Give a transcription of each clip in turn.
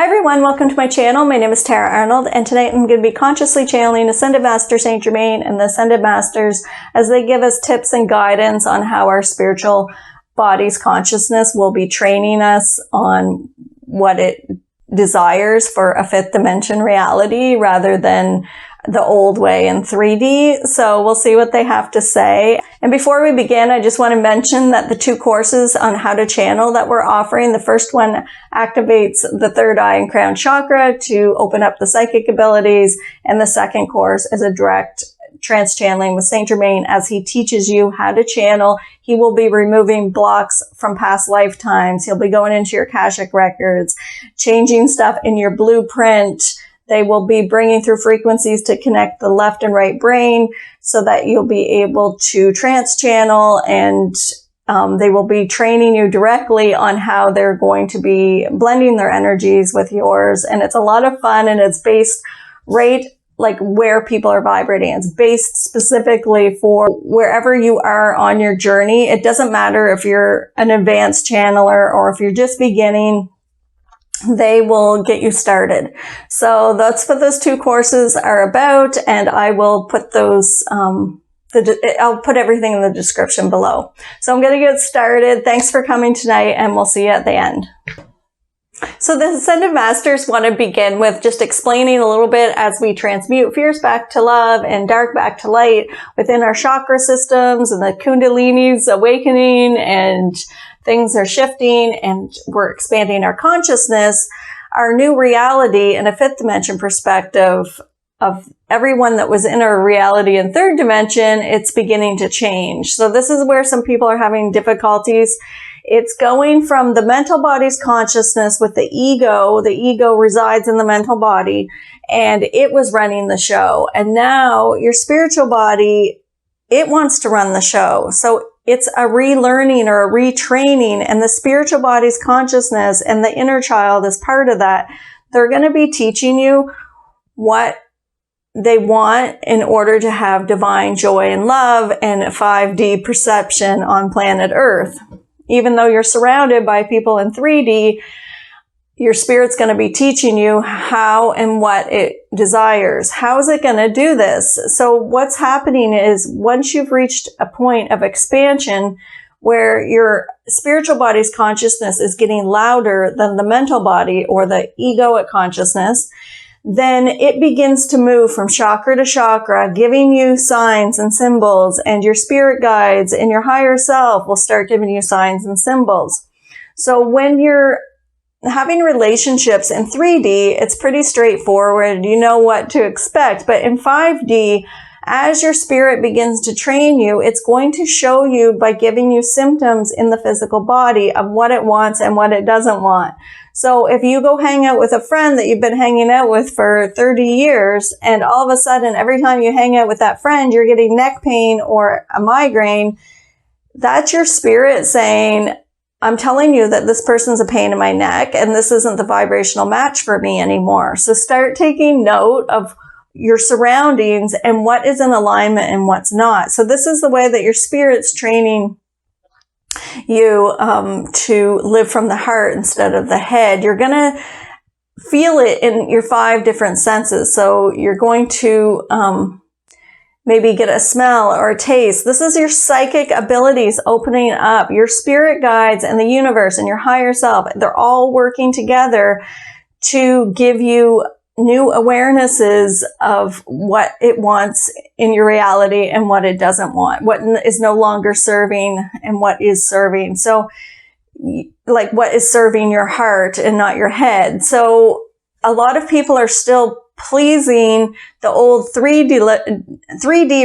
Hi everyone, welcome to my channel. My name is Arnold, and tonight I'm going to be consciously channeling Ascended Master St.Germain and the Ascended Masters as they give us tips and guidance on how our spiritual body's consciousness will be training us on what it desires for a fifth dimension reality rather than the old way in 3D. So we'll see what they have to say. And before we begin, I just want to mention that the two courses on how to channel that we're offering, the first one activates the third eye and crown chakra to open up the psychic abilities. And the second course is a direct trance channeling with St.Germain as he teaches you how to channel. He will be removing blocks from past lifetimes. He'll be going into your Akashic records, changing stuff in your blueprint. They will be bringing through frequencies to connect the left and right brain so that you'll be able to trance channel, and they will be training you directly on how they're going to be blending their energies with yours. And it's a lot of fun, and it's based right like where people are vibrating. It's based specifically for wherever you are on your journey. It doesn't matter if you're an advanced channeler or if you're just beginning. They will get you started. So that's what those two courses are about, and I will put those, I'll put everything in the description below. So I'm going to get started. Thanks for coming tonight, and we'll see you at the end. So the Ascended Masters want to begin with just explaining a little bit as we transmute fierce back to love and dark back to light within our chakra systems, and the Kundalini's awakening, and things are shifting, and we're expanding our consciousness. Our new reality in a fifth dimension perspective of everyone that was in our reality in third dimension, it's beginning to change. So this is where some people are having difficulties. It's going from the mental body's consciousness with the ego resides in the mental body, and it was running the show. And now your spiritual body, it wants to run the show. So it's a relearning or a retraining, and the spiritual body's consciousness and the inner child is part of that. They're going to be teaching you what they want in order to have divine joy and love and 5D perception on planet Earth. Even though you're surrounded by people in 3D, your spirit's going to be teaching you how and what it desires. How is it going to do this? So what's happening is once you've reached a point of expansion where your spiritual body's consciousness is getting louder than the mental body or the egoic consciousness, then it begins to move from chakra to chakra, giving you signs and symbols, and your spirit guides and your higher self will start giving you signs and symbols. So when you're having relationships in 3D, it's pretty straightforward. You know what to expect. But in 5D, as your spirit begins to train you, it's going to show you by giving you symptoms in the physical body of what it wants and what it doesn't want. So if you go hang out with a friend that you've been hanging out with for 30 years, and all of a sudden, every time you hang out with that friend, you're getting neck pain or a migraine, that's your spirit saying, I'm telling you that this person's a pain in my neck, and this isn't the vibrational match for me anymore. So start taking note of your surroundings and what is in alignment and what's not. So this is the way that your spirit's training you to live from the heart instead of the head. You're going to feel it in your 5 different senses. So you're going to maybe get a smell or a taste. This is your psychic abilities opening up. Your spirit guides and the universe and your higher self, they're all working together to give you new awarenesses of what it wants in your reality and what it doesn't want, what is no longer serving and what is serving. So like what is serving your heart and not your head. So a lot of people are still pleasing the old 3D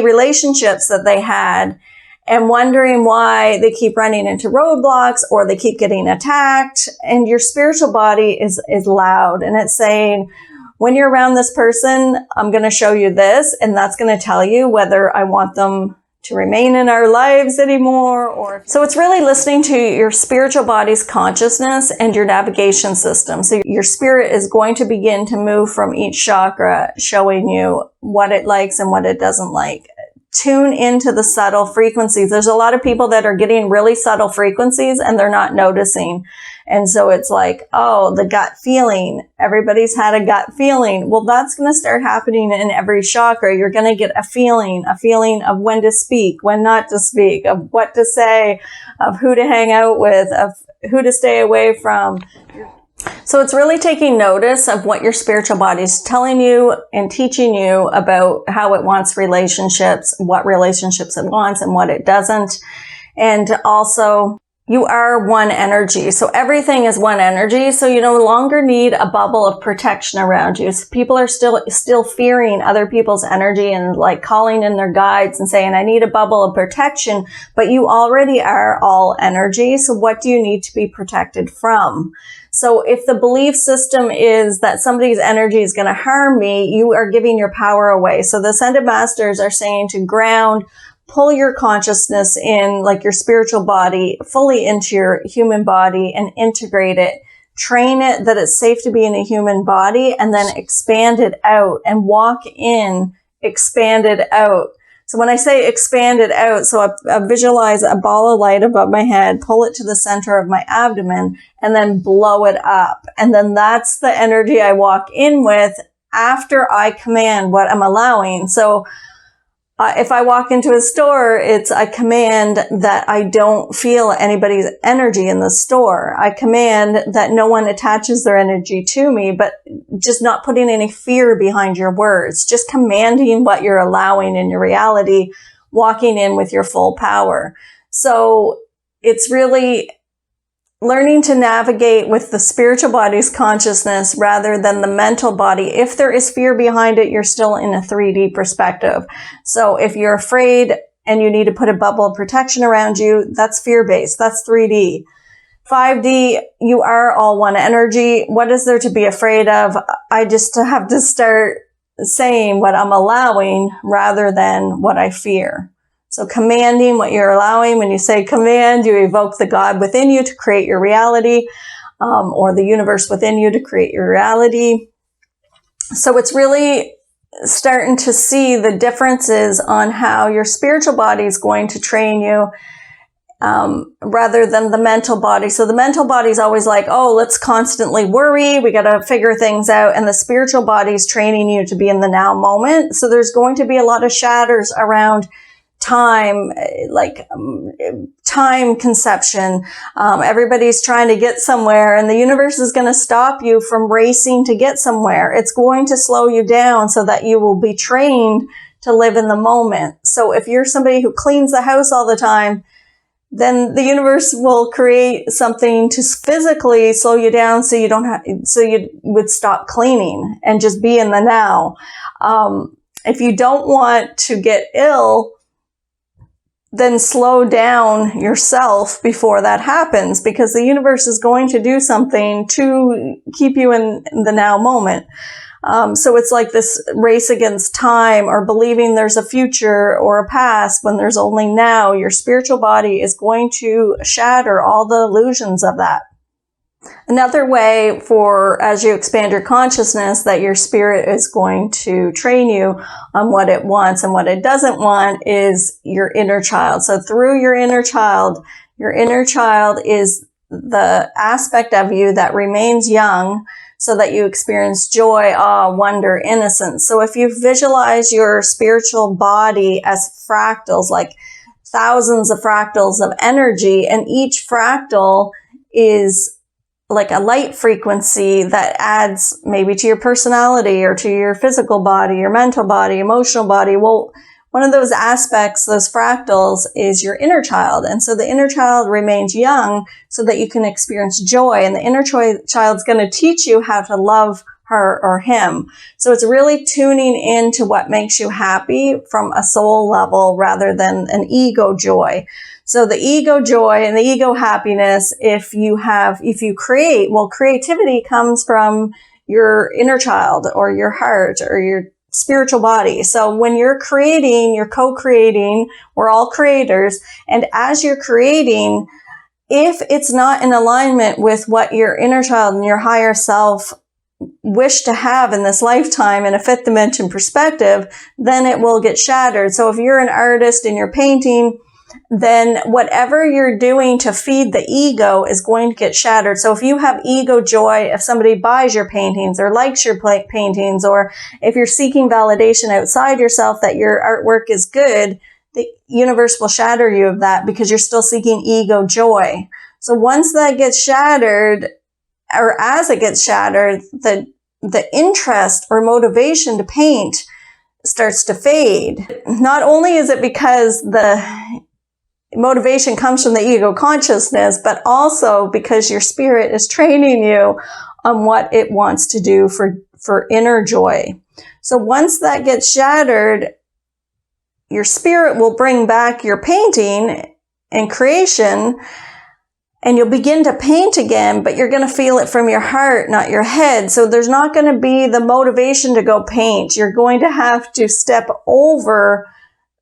relationships that they had and wondering why they keep running into roadblocks or they keep getting attacked. And your spiritual body is loud, and it's saying, when you're around this person, I'm going to show you this, and that's going to tell you whether I want them to remain in our lives anymore. Or so it's really listening to your spiritual body's consciousness and your navigation system. So your spirit is going to begin to move from each chakra, showing you what it likes and what it doesn't like, tune into the subtle frequencies. There's a lot of people that are getting really subtle frequencies and they're not noticing. And so it's like, oh, the gut feeling. Everybody's had a gut feeling. Well, that's going to start happening in every chakra. You're going to get a feeling of when to speak, when not to speak, of what to say, of who to hang out with, of who to stay away from. So it's really taking notice of what your spiritual body is telling you and teaching you about how it wants relationships, what relationships it wants and what it doesn't. And also, you are one energy. So everything is one energy. So you no longer need a bubble of protection around you. So people are still fearing other people's energy and like calling in their guides and saying, I need a bubble of protection, but you already are all energy. So what do you need to be protected from? So if the belief system is that somebody's energy is going to harm me, you are giving your power away. So the Ascended Masters are saying to ground, pull your consciousness in, like your spiritual body, fully into your human body and integrate it. Train it that it's safe to be in a human body and then expand it out and walk in, expand it out. So when I say expand it out, so I visualize a ball of light above my head, pull it to the center of my abdomen and then blow it up. And then that's the energy I walk in with after I command what I'm allowing. So if I walk into a store, it's I command that I don't feel anybody's energy in the store. I command that no one attaches their energy to me, but just not putting any fear behind your words, just commanding what you're allowing in your reality, walking in with your full power. So it's really learning to navigate with the spiritual body's consciousness rather than the mental body. If there is fear behind it, you're still in a 3D perspective. So if you're afraid and you need to put a bubble of protection around you, that's fear-based. That's 3D. 5D, you are all one energy. What is there to be afraid of? I just have to start saying what I'm allowing rather than what I fear. So commanding what you're allowing. When you say command, you evoke the God within you to create your reality, or the universe within you to create your reality. So it's really starting to see the differences on how your spiritual body is going to train you, rather than the mental body. So the mental body is always like, oh, let's constantly worry. We got to figure things out. And the spiritual body is training you to be in the now moment. So there's going to be a lot of shatters around time, like time conception. Everybody's trying to get somewhere and the universe is going to stop you from racing to get somewhere. It's going to slow you down so that you will be trained to live in the moment. So if you're somebody who cleans the house all the time, then the universe will create something to physically slow you down so you don't have, so you would stop cleaning and just be in the now. If you don't want to get ill, then slow down yourself before that happens, because the universe is going to do something to keep you in the now moment. So it's like this race against time, or believing there's a future or a past when there's only now. Your spiritual body is going to shatter all the illusions of that. Another way for, as you expand your consciousness, that your spirit is going to train you on what it wants and what it doesn't want is your inner child. So through your inner child is the aspect of you that remains young, so that you experience joy, awe, wonder, innocence. So if you visualize your spiritual body as fractals, like thousands of fractals of energy, and each fractal is like a light frequency that adds maybe to your personality or to your physical body, your mental body, emotional body. Well, one of those aspects, those fractals, is your inner child. And so the inner child remains young so that you can experience joy. And the inner child's going to teach you how to love her or him. So it's really tuning into what makes you happy from a soul level rather than an ego joy. So the ego joy and the ego happiness, if you create, well, creativity comes from your inner child or your heart or your spiritual body. So when you're creating, you're co-creating, we're all creators. And as you're creating, if it's not in alignment with what your inner child and your higher self wish to have in this lifetime in a fifth dimension perspective, then it will get shattered. So if you're an artist and you're painting, then whatever you're doing to feed the ego is going to get shattered. So if you have ego joy, if somebody buys your paintings or likes your paintings, or if you're seeking validation outside yourself that your artwork is good, the universe will shatter you of that because you're still seeking ego joy. So once that gets shattered, or as it gets shattered, the interest or motivation to paint starts to fade. Not only is it because the motivation comes from the ego consciousness, but also because your spirit is training you on what it wants to do for inner joy. So once that gets shattered, your spirit will bring back your painting and creation, and you'll begin to paint again, but you're going to feel it from your heart, not your head. So there's not going to be the motivation to go paint. You're going to have to step over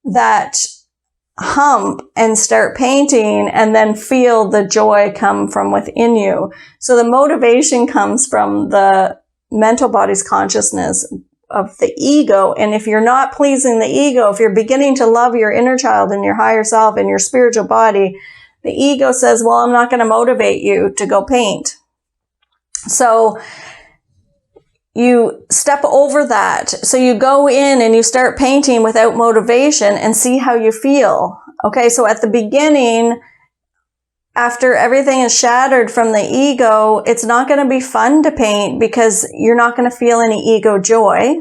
that hump and start painting, and then feel the joy come from within you. So the motivation comes from the mental body's consciousness of the ego. And if you're not pleasing the ego, if you're beginning to love your inner child and your higher self and your spiritual body, the ego says, well, I'm not going to motivate you to go paint. So you step over that. So you go in and you start painting without motivation and see how you feel. Okay, so at the beginning, after everything is shattered from the ego, it's not going to be fun to paint because you're not going to feel any ego joy.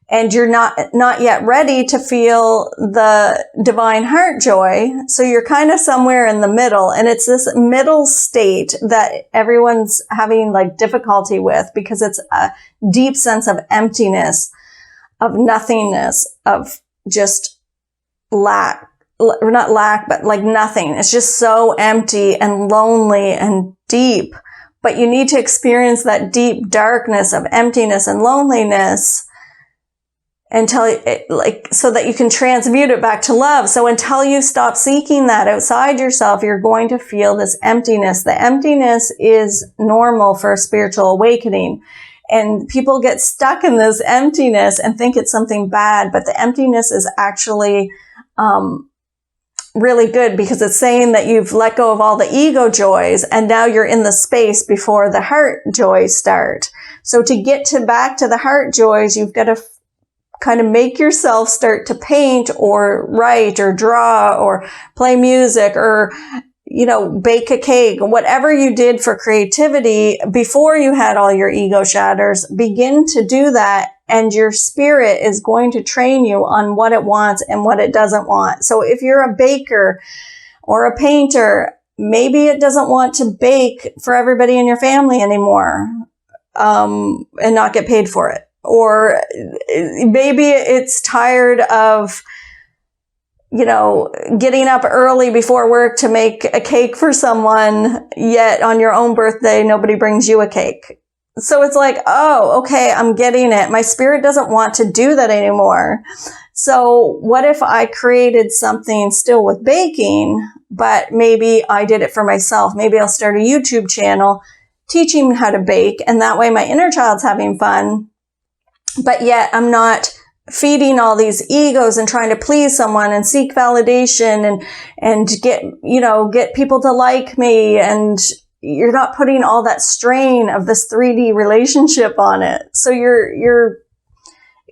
And you're not yet ready to feel the divine heart joy. So you're kind of somewhere in the middle. And it's this middle state that everyone's having like difficulty with, because it's a deep sense of emptiness, of nothingness, of just lack, or not lack, but like nothing. It's just so empty and lonely and deep. But you need to experience that deep darkness of emptiness and loneliness until it, like, so that you can transmute it back to love. So until you stop seeking that outside yourself, you're going to feel this emptiness. The emptiness is normal for a spiritual awakening. And people get stuck in this emptiness and think it's something bad, but the emptiness is actually, really good, because it's saying that you've let go of all the ego joys and now you're in the space before the heart joys start. So to get back to the heart joys, you've got to kind of make yourself start to paint or write or draw or play music or, bake a cake, whatever you did for creativity before you had all your ego shatters. Begin to do that, and your spirit is going to train you on what it wants and what it doesn't want. So if you're a baker or a painter, maybe it doesn't want to bake for everybody in your family anymore, and not get paid for it. Or maybe it's tired of, getting up early before work to make a cake for someone, yet on your own birthday, nobody brings you a cake. So it's like, oh, okay, I'm getting it. My spirit doesn't want to do that anymore. So what if I created something still with baking, but maybe I did it for myself? Maybe I'll start a YouTube channel teaching how to bake, and that way my inner child's having fun. But yet I'm not feeding all these egos and trying to please someone and seek validation and get people to like me. And you're not putting all that strain of this 3D relationship on it. So your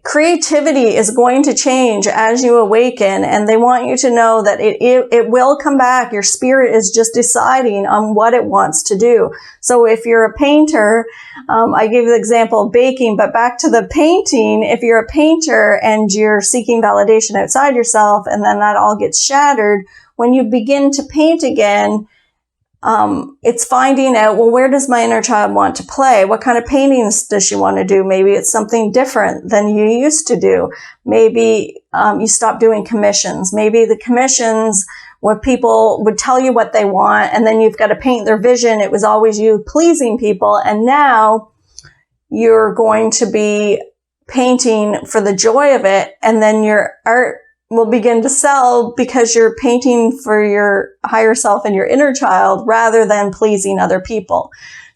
creativity is going to change as you awaken, and they want you to know that it will come back. Your spirit is just deciding on what it wants to do. So if you're a painter, I gave the example of baking, but back to the painting, if you're a painter and you're seeking validation outside yourself, and then that all gets shattered, when you begin to paint again, it's finding out, well, where does my inner child want to play? What kind of paintings does she want to do? Maybe it's something different than you used to do. Maybe you stop doing commissions. Maybe the commissions where people would tell you what they want, and then you've got to paint their vision. It was always you pleasing people, and now you're going to be painting for the joy of it, and then your art will begin to sell because you're painting for your higher self and your inner child rather than pleasing other people.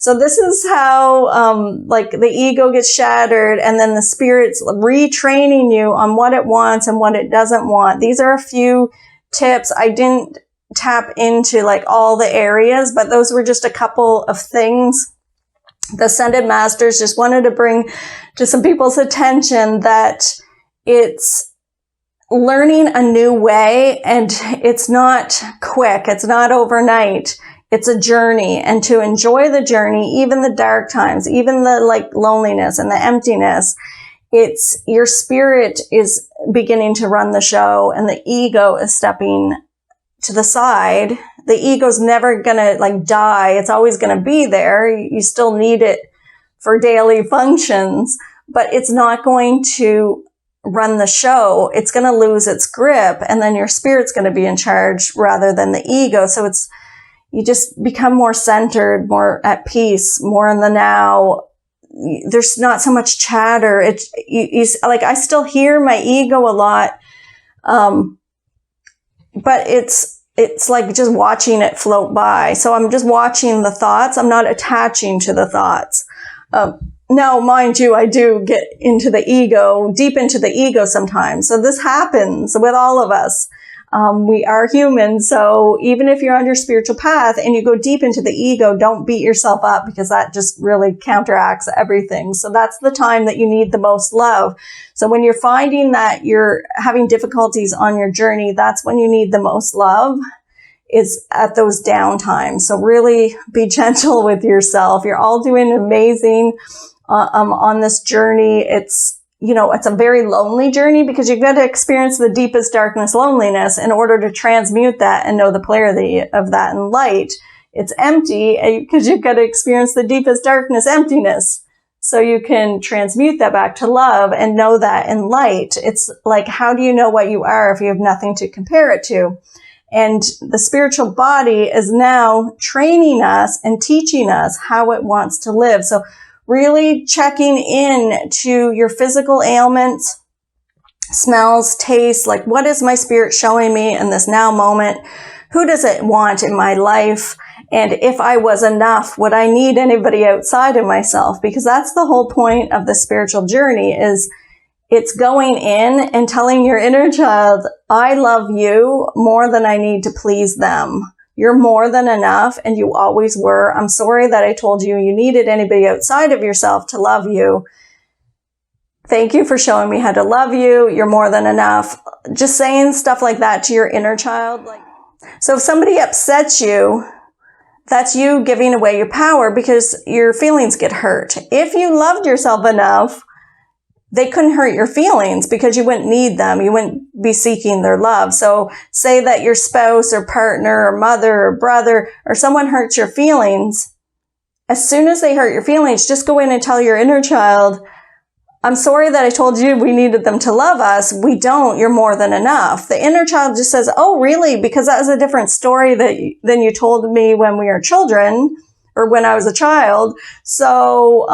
So this is how, like, the ego gets shattered, and then the spirit's retraining you on what it wants and what it doesn't want. These are a few tips. I didn't tap into like all the areas, but those were just a couple of things the Ascended Masters just wanted to bring to some people's attention, that it's learning a new way, and it's not quick. It's not overnight. It's a journey, and to enjoy the journey, even the dark times, even the like loneliness and the emptiness, it's your spirit is beginning to run the show, and the ego is stepping to the side. The ego's never gonna like die. It's always gonna be there. You still need it for daily functions, but it's not going to run the show. It's going to lose its grip, and then your spirit's going to be in charge rather than the ego. So you just become more centered, more at peace, more in the now. There's not so much chatter. Like, I still hear my ego a lot. But it's like just watching it float by. So I'm just watching the thoughts. I'm not attaching to the thoughts. Now, mind you, I do get into the ego, deep into the ego sometimes. So this happens with all of us. We are human. So even if you're on your spiritual path and you go deep into the ego, don't beat yourself up, because that just really counteracts everything. So that's the time that you need the most love. So when you're finding that you're having difficulties on your journey, that's when you need the most love, is at those down times. So really be gentle with yourself. You're all doing amazing on this journey. It's a very lonely journey, because you've got to experience the deepest darkness, loneliness, in order to transmute that and know the polarity of that in light. It's empty because you've got to experience the deepest darkness, emptiness, so you can transmute that back to love and know that in light. It's like, how do you know what you are if you have nothing to compare it to? And the spiritual body is now training us and teaching us how it wants to live. So really checking in to your physical ailments, smells, tastes, like, what is my spirit showing me in this now moment? Who does it want in my life? And if I was enough, would I need anybody outside of myself? Because that's the whole point of the spiritual journey, is it's going in and telling your inner child, I love you more than I need to please them. You're more than enough, and you always were. I'm sorry that I told you you needed anybody outside of yourself to love you. Thank you for showing me how to love you. You're more than enough. Just saying stuff like that to your inner child. So if somebody upsets you, that's you giving away your power, because your feelings get hurt. If you loved yourself enough, they couldn't hurt your feelings, because you wouldn't need them. You wouldn't be seeking their love. So say that your spouse or partner or mother or brother or someone hurts your feelings. As soon as they hurt your feelings, just go in and tell your inner child, I'm sorry that I told you we needed them to love us. We don't. You're more than enough. The inner child just says, oh, really? Because that was a different story than you told me when we were children, or when I was a child. So,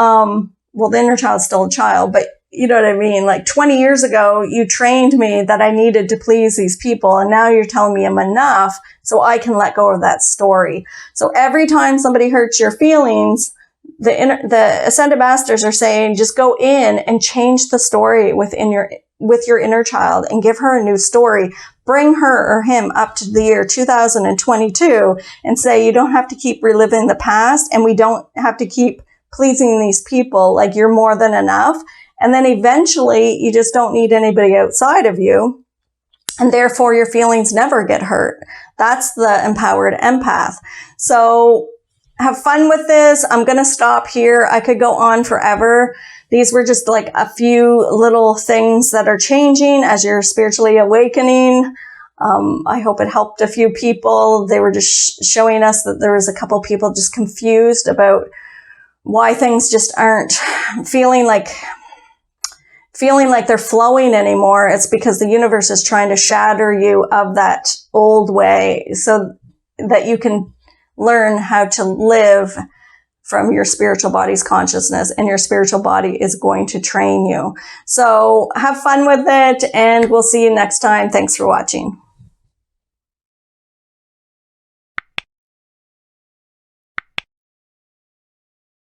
the inner child's still a child, but you know what I mean? Like 20 years ago, you trained me that I needed to please these people. And now you're telling me I'm enough, so I can let go of that story. So every time somebody hurts your feelings, the Ascended Masters are saying, just go in and change the story with your inner child, and give her a new story. Bring her or him up to the year 2022 and say, you don't have to keep reliving the past, and we don't have to keep pleasing these people. Like, you're more than enough. And then eventually you just don't need anybody outside of you, and therefore your feelings never get hurt. That's the empowered empath. So have fun with this. I'm going to stop here. I could go on forever. These were just like a few little things that are changing as you're spiritually awakening. I hope it helped a few people. They were just showing us that there was a couple people just confused about why things just aren't feeling like they're flowing anymore. It's because the universe is trying to shatter you of that old way, so that you can learn how to live from your spiritual body's consciousness, and your spiritual body is going to train you. So have fun with it, and we'll see you next time. Thanks for watching.